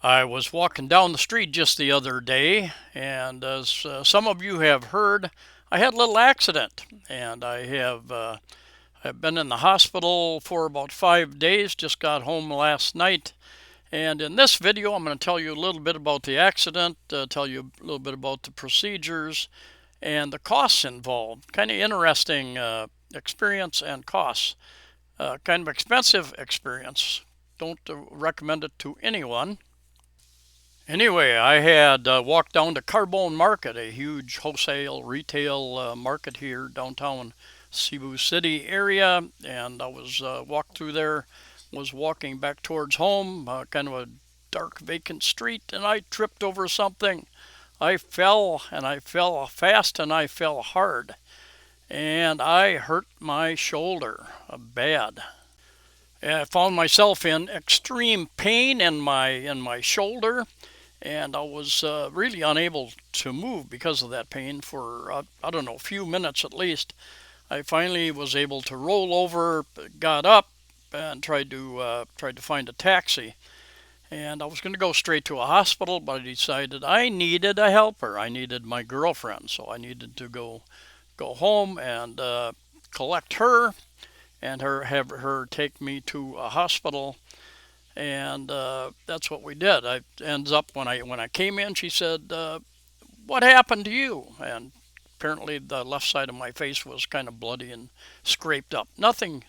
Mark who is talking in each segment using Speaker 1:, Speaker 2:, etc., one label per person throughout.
Speaker 1: I was walking down the street just the other day, and as some of you have heard, I had a little accident, and I've been in the hospital for about 5 days. Just got home last night, and in this video, I'm going to tell you a little bit about the accident, tell you a little bit about the procedures, and the costs involved. Kind of interesting experience and costs. Kind of expensive experience. Don't recommend it to anyone. Anyway, I had walked down to Carbone Market, a huge wholesale retail market here downtown Cebu City area, and I was walked through there, was walking back towards home, kind of a dark vacant street, and I tripped over something. I fell, and I fell fast, and I fell hard, and I hurt my shoulder bad. I found myself in extreme pain in my shoulder, and I was really unable to move because of that pain for I don't know, a few minutes at least. I finally was able to roll over, got up, and tried to find a taxi. And I was going to go straight to a hospital, but I decided I needed a helper. I needed my girlfriend, so I needed to go home and collect her and have her take me to a hospital, and that's what we did. I ends up when I came in, she said, "What happened to you?" And apparently the left side of my face was kind of bloody and scraped up. Nothing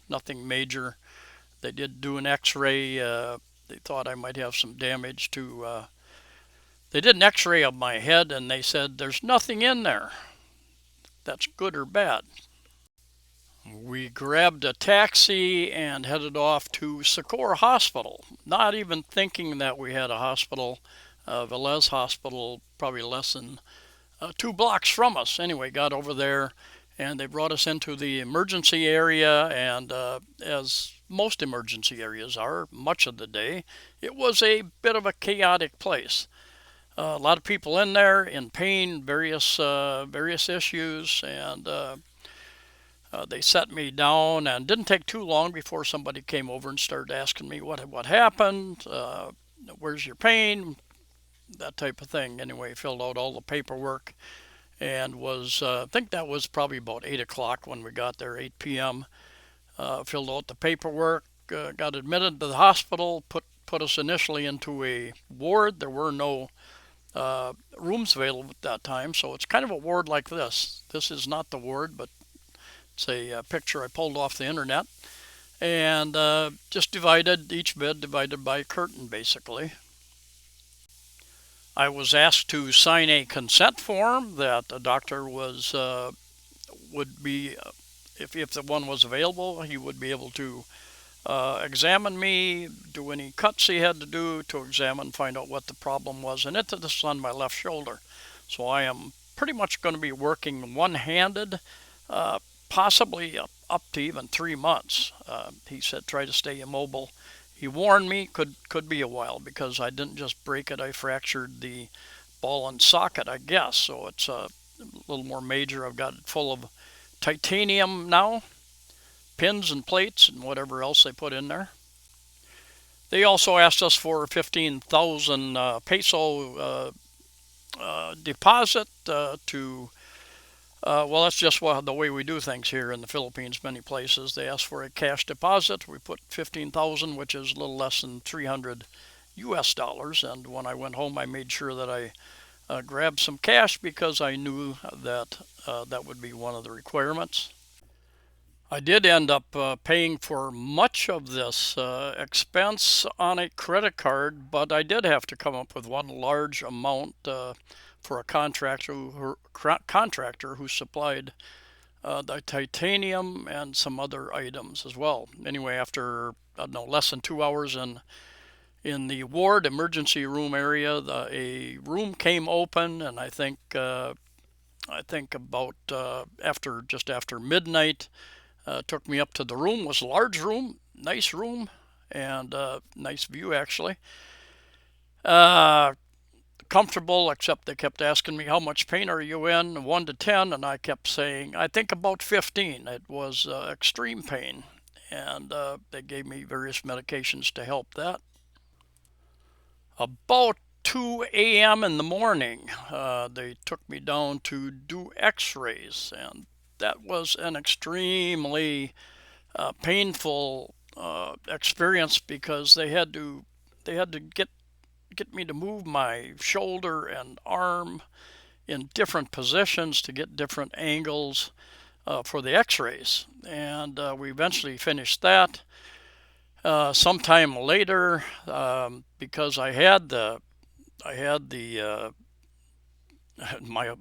Speaker 1: major. They did do an X-ray. They thought I might have some damage to. They did an X-ray of my head, and they said there's nothing in there that's good or bad. We grabbed a taxi and headed off to Sakura Hospital, not even thinking that we had a hospital, Velez Hospital, probably less than 2 blocks from us. Anyway, got over there and they brought us into the emergency area, and as most emergency areas are much of the day, it was a bit of a chaotic place. A lot of people in there in pain, various issues, and they set me down, and didn't take too long before somebody came over and started asking me what happened, where's your pain, that type of thing. Anyway, filled out all the paperwork, and was I think that was probably about 8 o'clock when we got there, 8 p.m. Filled out the paperwork, got admitted to the hospital, put us initially into a ward. There were no rooms available at that time, so it's kind of a ward like this. This is not the ward, but it's a picture I pulled off the internet, and just divided, each bed divided by a curtain, basically. I was asked to sign a consent form that a doctor would be, if the one was available, he would be able to examine me, do any cuts he had to do to examine, find out what the problem was, and this is on my left shoulder. So I am pretty much going to be working one-handed, uh, possibly up to even 3 months. He said try to stay immobile. He warned me could be a while because I didn't just break it, I fractured the ball and socket, I guess. So it's a little more major. I've got it full of titanium now, pins and plates and whatever else they put in there. They also asked us for a 15,000 peso deposit to well, that's just the way we do things here in the Philippines. Many places they ask for a cash deposit. We put 15,000, which is a little less than 300 U.S. dollars. And when I went home, I made sure that I grabbed some cash because I knew that that would be one of the requirements. I did end up paying for much of this expense on a credit card, but I did have to come up with one large amount for a contractor who supplied the titanium and some other items as well. Anyway, after I don't know, less than 2 hours in the ward emergency room area, a room came open, and I think about after midnight. Took me up to the room. It was a large room, and nice view actually. Uh, Comfortable, except they kept asking me how much pain are you in, 1 to 10, and I kept saying I think about 15. It was extreme pain, and they gave me various medications to help that. About 2 a.m. in the morning, they took me down to do x-rays, and that was an extremely painful experience because they had to get me to move my shoulder and arm in different positions to get different angles for the x-rays, and we eventually finished that. Sometime later, because I had the my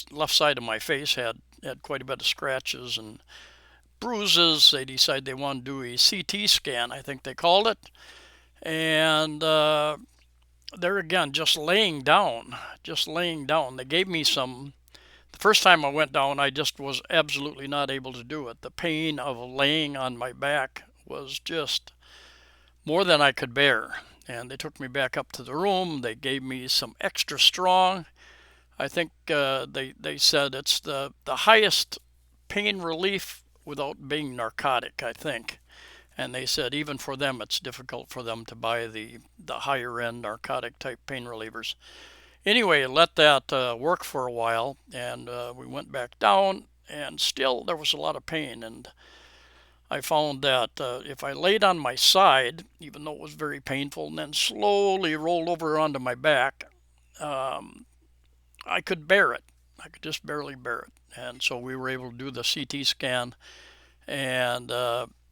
Speaker 1: left side of my face had quite a bit of scratches and bruises. They decided they wanted to do a CT scan, I think they called it, and there again, just laying down. They gave me some. The first time I went down, I just was absolutely not able to do it. The pain of laying on my back was just more than I could bear. And they took me back up to the room. They gave me some extra strong. I think they said it's the highest pain relief without being narcotic, I think. And they said even for them, it's difficult for them to buy the higher end narcotic type pain relievers. Anyway, let that work for a while, and we went back down, and still there was a lot of pain. And I found that if I laid on my side, even though it was very painful, and then slowly rolled over onto my back, um, I could bear it. I could just barely bear it. And so we were able to do the CT scan, and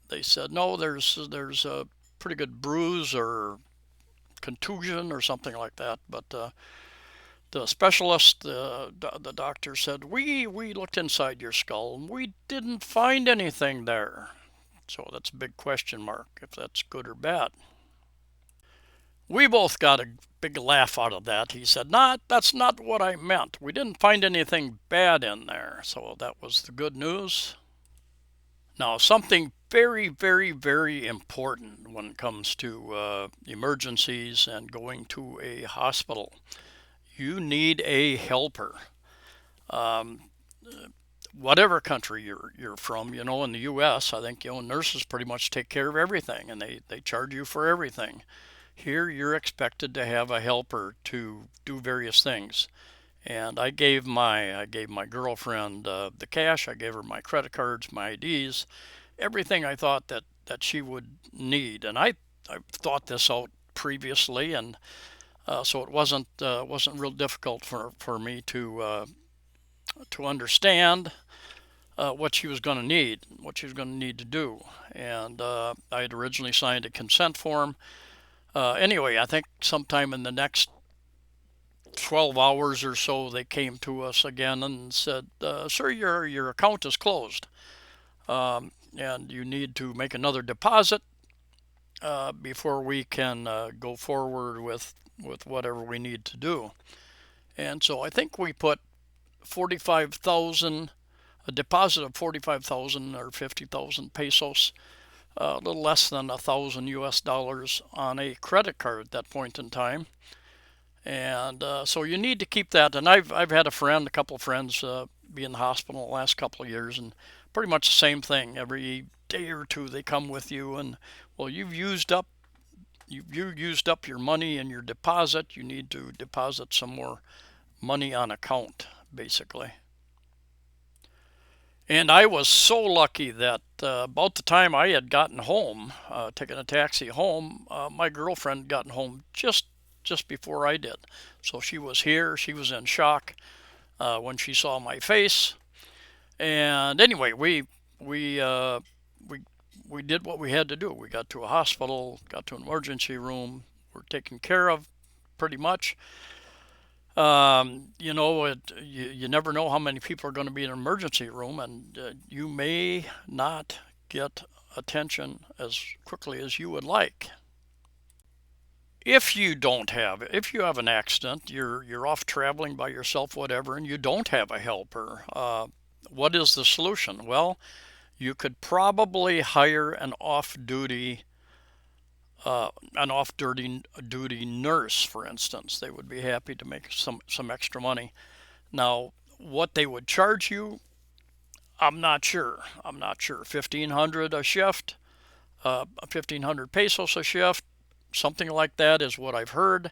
Speaker 1: they said, no, there's a pretty good bruise or contusion or something like that. But the specialist, the doctor said, we looked inside your skull and we didn't find anything there. So that's a big question mark if that's good or bad. We both got a big laugh out of that. He said, that's not what I meant. We didn't find anything bad in there. So that was the good news. Now, something very, very, very important when it comes to emergencies and going to a hospital. You need a helper. Um, Whatever country you're from, in the U.S., I think nurses pretty much take care of everything, and they charge you for everything. Here, you're expected to have a helper to do various things. And I gave my girlfriend the cash. I gave her my credit cards, my IDs, everything I thought that she would need. And I thought this out previously, and so it wasn't real difficult for me to understand what she was going to need, what she was going to need to do. And I had originally signed a consent form. Anyway, I think sometime in the next 12 hours or so, they came to us again and said, "Sir, your account is closed, and you need to make another deposit before we can go forward with whatever we need to do." And so I think we put 45,000, a deposit of 45,000 or 50,000 pesos, a little less than $1,000 on a credit card at that point in time. And so you need to keep that. And I've had a couple of friends, be in the hospital the last couple of years, and pretty much the same thing. Every day or two, they come with you, and well, you used up your money and your deposit. You need to deposit some more money on account, basically. And I was so lucky that about the time I had gotten home, taken a taxi home, my girlfriend had gotten home just before I did. So she was here. She was in shock when she saw my face. And anyway, we we did what we had to do. We got to a hospital, got to an emergency room. We're taken care of pretty much. You never know how many people are going to be in an emergency room, and you may not get attention as quickly as you would like. If you have an accident, you're off traveling by yourself, whatever, and you don't have a helper, what is the solution? Well, you could probably hire an off duty nurse, for instance. They would be happy to make some extra money. Now, what they would charge you, I'm not sure. 1,500 a shift, 1,500 pesos a shift. something like that is what I've heard,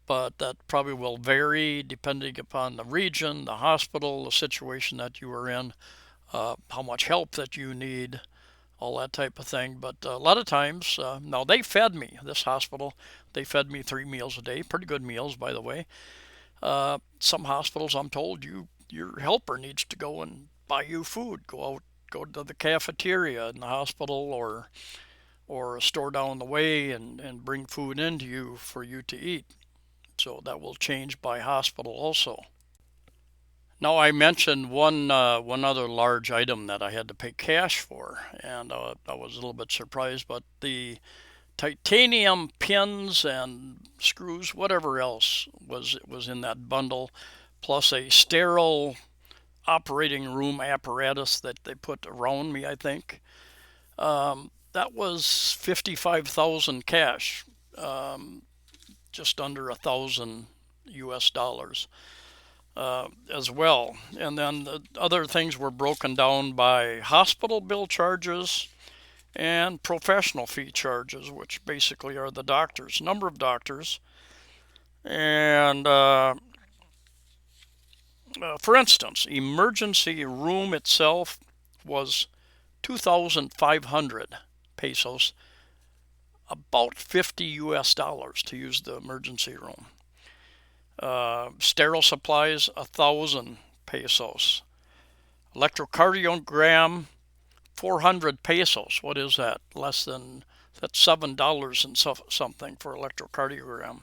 Speaker 1: but that probably will vary depending upon the region, the hospital, the situation that you are in, how much help that you need, all that type of thing. But a lot of times, now they fed me, this hospital, they fed me 3 meals a day, pretty good meals, by the way. Some hospitals, I'm told, your helper needs to go and buy you food, go to the cafeteria in the hospital or a store down the way and bring food into you for you to eat. So that will change by hospital also. Now I mentioned one other large item that I had to pay cash for, and I was a little bit surprised, but the titanium pins and screws, whatever else was in that bundle, plus a sterile operating room apparatus that they put around me, I think. That was 55,000 cash, just under 1,000 US dollars as well. And then the other things were broken down by hospital bill charges and professional fee charges, which basically are the doctors, number of doctors. And for instance, emergency room itself was 2,500 pesos, about 50 US dollars to use the emergency room. Sterile supplies, 1,000 pesos. Electrocardiogram, 400 pesos. What is that? That's $7 and something for electrocardiogram.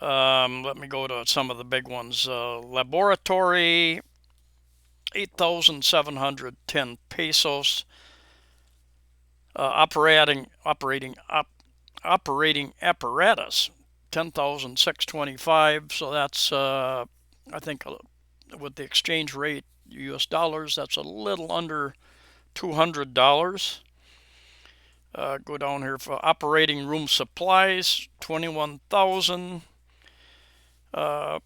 Speaker 1: Let me go to some of the big ones. Laboratory, 8,710 pesos. Operating apparatus, 10,625. So that's I think with the exchange rate US dollars, that's a little under $200. Go down here for operating room supplies, 21,000. So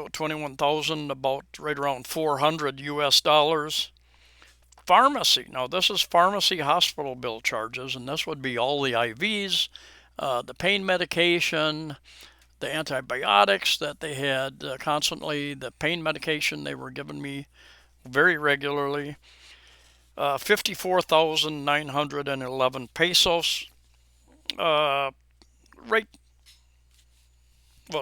Speaker 1: 21,000, about right around 400 US dollars. Pharmacy. Now this is pharmacy hospital bill charges, and this would be all the IVs, the pain medication, the antibiotics that they had constantly, the pain medication they were giving me very regularly. 54,911 pesos. Right,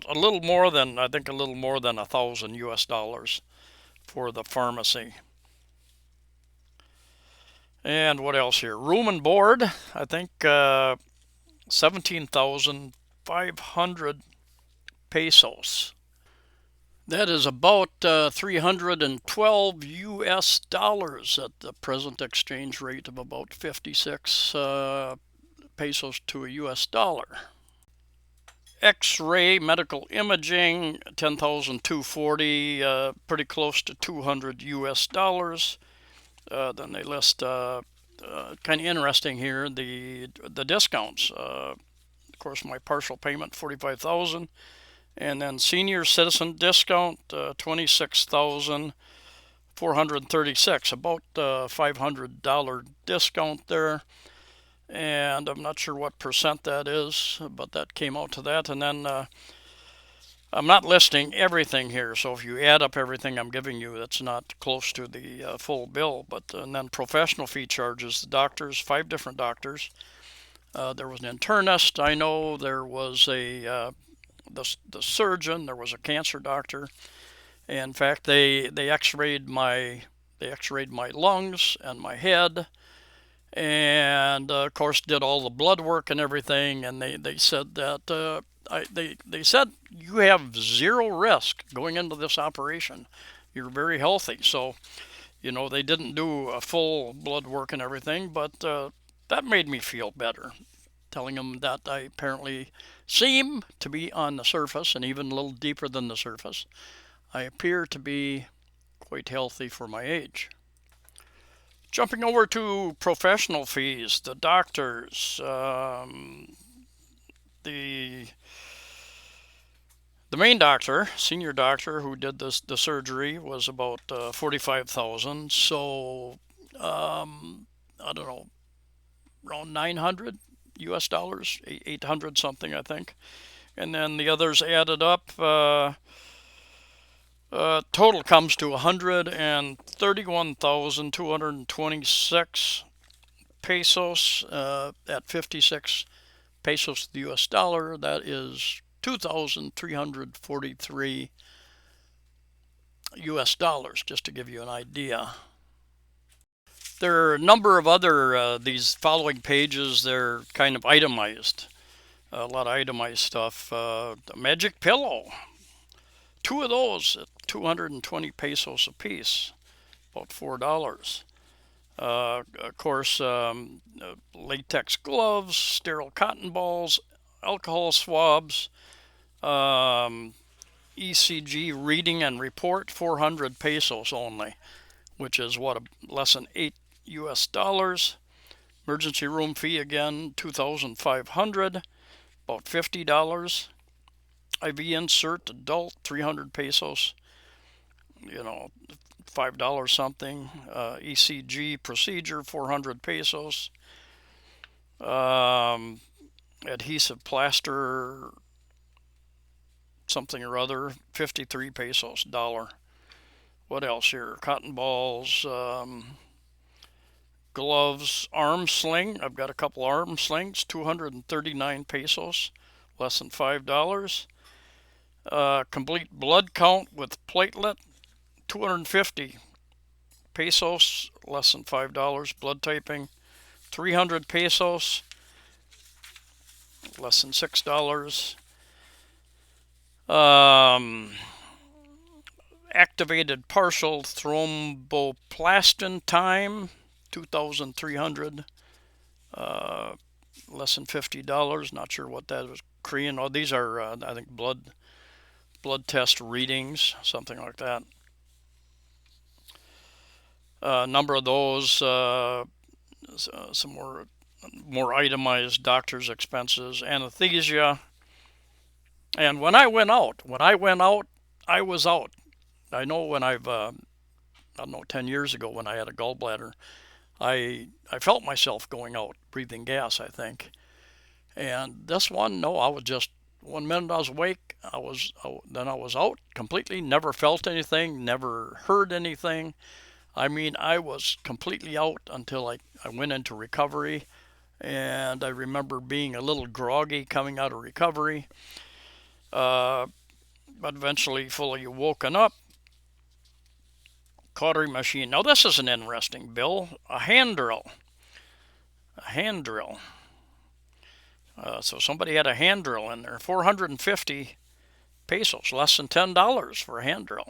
Speaker 1: a little more than, I think a little more than 1,000 US dollars for the pharmacy. And what else here? Room and board, I think 17,500 pesos. That is about 312 US dollars at the present exchange rate of about 56 pesos to a US dollar. X-ray medical imaging, 10,240, pretty close to 200 US dollars. Then they list kind of interesting here the discounts. Of course, my partial payment 45,000, and then senior citizen discount 26,436, about $500 discount there. And I'm not sure what percent that is, but that came out to that. And then I'm not listing everything here, so if you add up everything I'm giving you, that's not close to the full bill. But and then professional fee charges, the doctors, 5 different doctors. There was an internist, I know. There was the surgeon. There was a cancer doctor. In fact, they x-rayed my lungs and my head, and of course did all the blood work and everything. And they said that they said you have zero risk going into this operation. You're very healthy. So, they didn't do a full blood work and everything, but that made me feel better, telling them that I apparently seem to be on the surface and even a little deeper than the surface. I appear to be quite healthy for my age. Jumping over to professional fees, the doctors, the main doctor, senior doctor who did the surgery was about 45,000. So I don't know, around 900 US dollars, 800 something, I think. And then the others added up, total comes to 131,226 pesos, at 56 pesos to the US dollar. That is 2,343 US dollars, just to give you an idea. There are a number of other, these following pages, they're kind of itemized. A lot of itemized stuff. The magic pillow, two of those at 220 pesos a piece, about $4. Of course, latex gloves, sterile cotton balls, alcohol swabs, ECG reading and report, 400 pesos only, which is what, less than 8 US dollars. Emergency room fee again, 2,500, about $50. IV insert adult, 300 pesos, $5 something. ECG procedure, 400 pesos. Adhesive plaster, something or other, 53 pesos, dollar. What else here? Cotton balls, gloves, arm sling. I've got a couple arm slings, 239 pesos, less than $5. Complete blood count with platelet, 250 pesos, less than $5. Blood typing, 300 pesos, less than $6. Activated partial thromboplastin time, 2,300, less than $50. Not sure what that was. Korean. Oh, these are, I think, blood test readings, something like that. A number of those, some more itemized doctor's expenses, anesthesia. And when I went out, I was out. I know when I don't know, 10 years ago when I had a gallbladder, I felt myself going out, breathing gas, I think. And this one, no, I was just, 1 minute I was awake, then I was out completely, never felt anything, never heard anything. I mean, I was completely out until I went into recovery, and I remember being a little groggy coming out of recovery, but eventually fully woken up. Cautery machine. Now this is an interesting bill. A hand drill. So somebody had a hand drill in there. 450 pesos, less than $10 for a hand drill.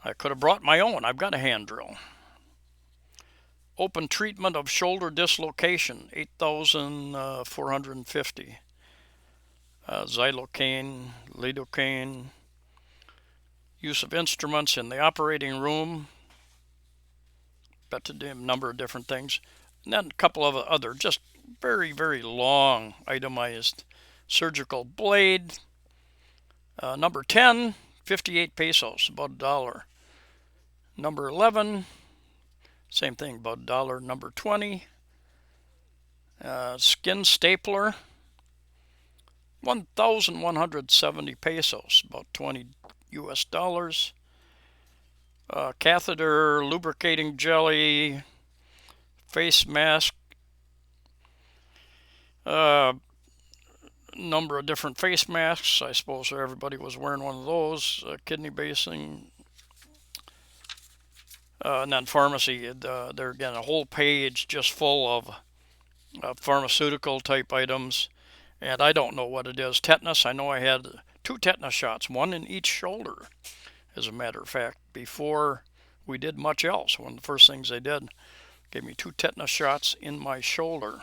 Speaker 1: I could have brought my own. I've got a hand drill. Open treatment of shoulder dislocation, 8,450. Xylocaine, lidocaine. Use of instruments in the operating room. Bet to do a number of different things. And then a couple of other just very, very long itemized surgical blade. Number 10, 58 pesos, about $1. Number 11, same thing, about $1. Number 20, skin stapler, 1,170 pesos, about 20 US dollars. Catheter, lubricating jelly, face mask, number of different face masks. I suppose everybody was wearing one of those. Kidney basing. And then pharmacy, there again, a whole page just full of pharmaceutical type items. And I don't know what it is. Tetanus, I know I had 2 tetanus shots, one in each shoulder, as a matter of fact, before we did much else. One of the first things they did, gave me 2 tetanus shots in my shoulder.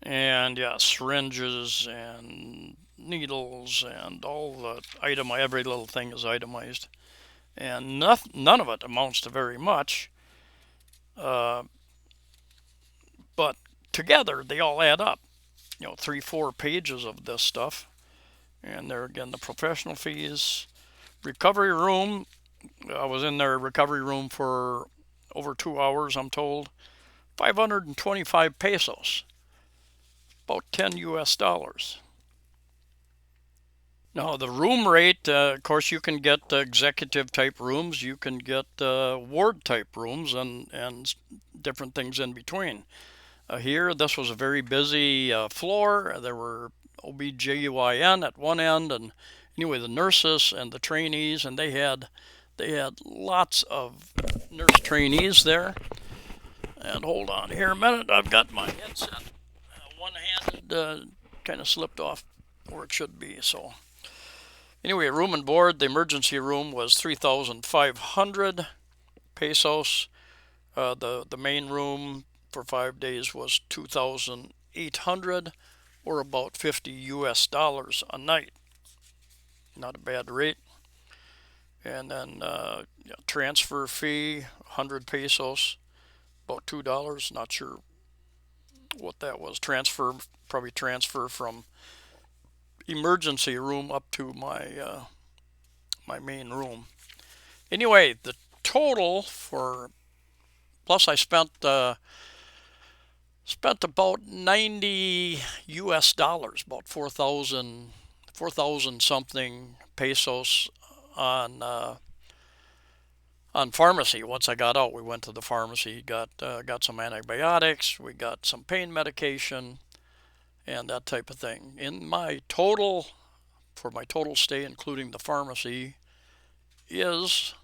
Speaker 1: And yeah, syringes and needles and all the every little thing is itemized. And none of it amounts to very much. But together, they all add up. 3-4 pages of this stuff. And there again, the professional fees. Recovery room. I was in their recovery room for over 2 hours, I'm told. 525 pesos, about 10 US dollars. Now, the room rate, of course, you can get executive type rooms, you can get ward type rooms, and different things in between. Here, this was a very busy floor. There were OBGYN at one end, and anyway, the nurses and the trainees, and they had lots of nurse trainees there. And hold on here a minute, I've got my headset one-handed, kind of slipped off where it should be. So anyway, room and board, the emergency room was 3,500 pesos. The main room for 5 days was 2,800, or about 50 US dollars a night. Not a bad rate. And then transfer fee, 100 pesos, about $2. Not sure what that was. Probably transfer from emergency room up to my my main room. Anyway, the total for, plus I spent about 90 US dollars, about 4,000 something pesos on pharmacy. Once I got out, we went to the pharmacy, got some antibiotics, we got some pain medication, and that type of thing. For my total stay, including the pharmacy, is,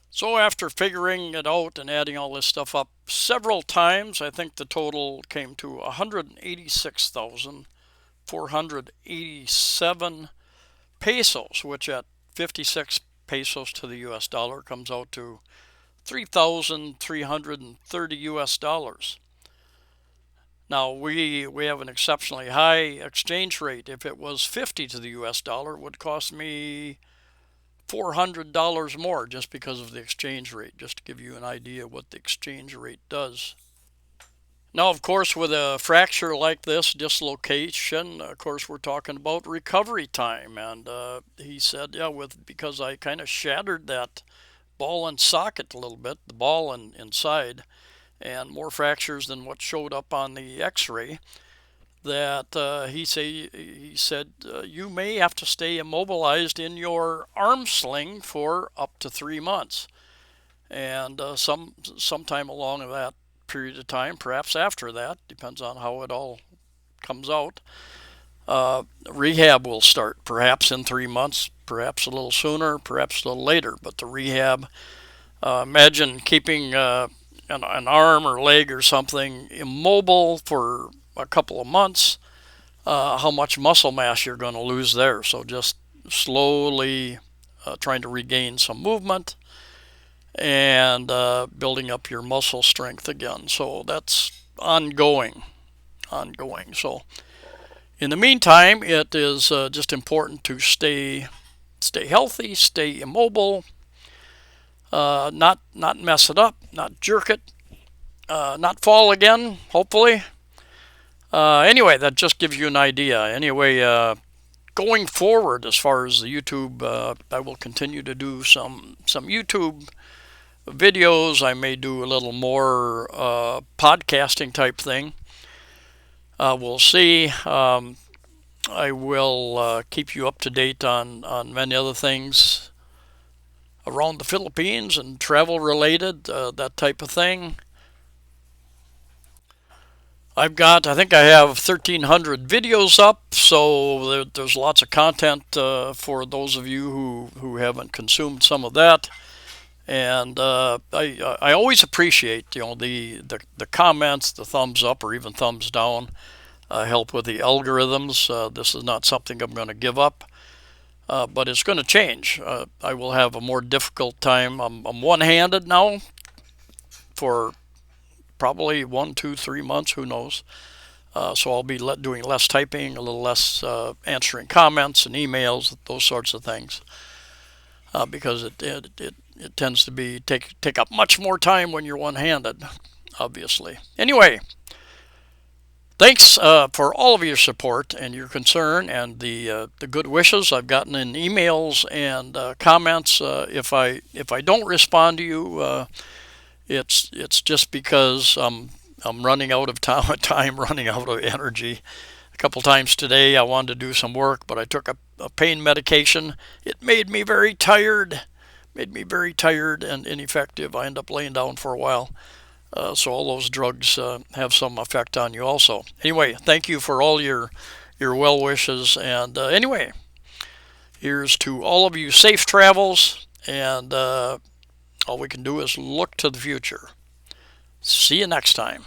Speaker 1: so after figuring it out and adding all this stuff up several times, I think the total came to 186,487 pesos, which at 56 pesos to the US dollar comes out to 3,330 US dollars. Now, we have an exceptionally high exchange rate. If it was 50 to the US dollar, it would cost me $400 more just because of the exchange rate, just to give you an idea what the exchange rate does. Now, of course, with a fracture like this, dislocation, of course, we're talking about recovery time. And he said, yeah, because I kind of shattered that ball and socket a little bit, the ball inside, and more fractures than what showed up on the x-ray, that he said you may have to stay immobilized in your arm sling for up to 3 months, and sometime along that period of time, perhaps after that, depends on how it all comes out, rehab will start, perhaps in 3 months, perhaps a little sooner, perhaps a little later. But the rehab, imagine keeping an arm or leg or something immobile for a couple of months, how much muscle mass you're going to lose there. So just slowly trying to regain some movement and building up your muscle strength again. So that's ongoing. So in the meantime, it is just important to stay healthy, stay immobile, not mess it up, not jerk it, not fall again, hopefully. Anyway, that just gives you an idea. Anyway, going forward, as far as the YouTube, I will continue to do some YouTube videos. I may do a little more podcasting type thing. We'll see. I will keep you up to date on many other things around the Philippines and travel related, that type of thing. I think I have 1,300 videos up, so there's lots of content for those of you who haven't consumed some of that. And I always appreciate, the comments, the thumbs up or even thumbs down, help with the algorithms. This is not something I'm going to give up, but it's going to change. I will have a more difficult time. I'm one-handed now for probably 1, 2, 3 months, who knows. So I'll be doing less typing, a little less answering comments and emails, those sorts of things, because it tends to take up much more time when you're one-handed, obviously. Anyway, thanks for all of your support and your concern and the good wishes I've gotten in emails and comments. If I don't respond to you It's just because I'm running out of time, running out of energy. A couple times today I wanted to do some work, but I took a pain medication. It made me very tired and ineffective. I end up laying down for a while. So all those drugs have some effect on you also. Anyway, thank you for all your well wishes. And anyway, here's to all of you safe travels. And all we can do is look to the future. See you next time.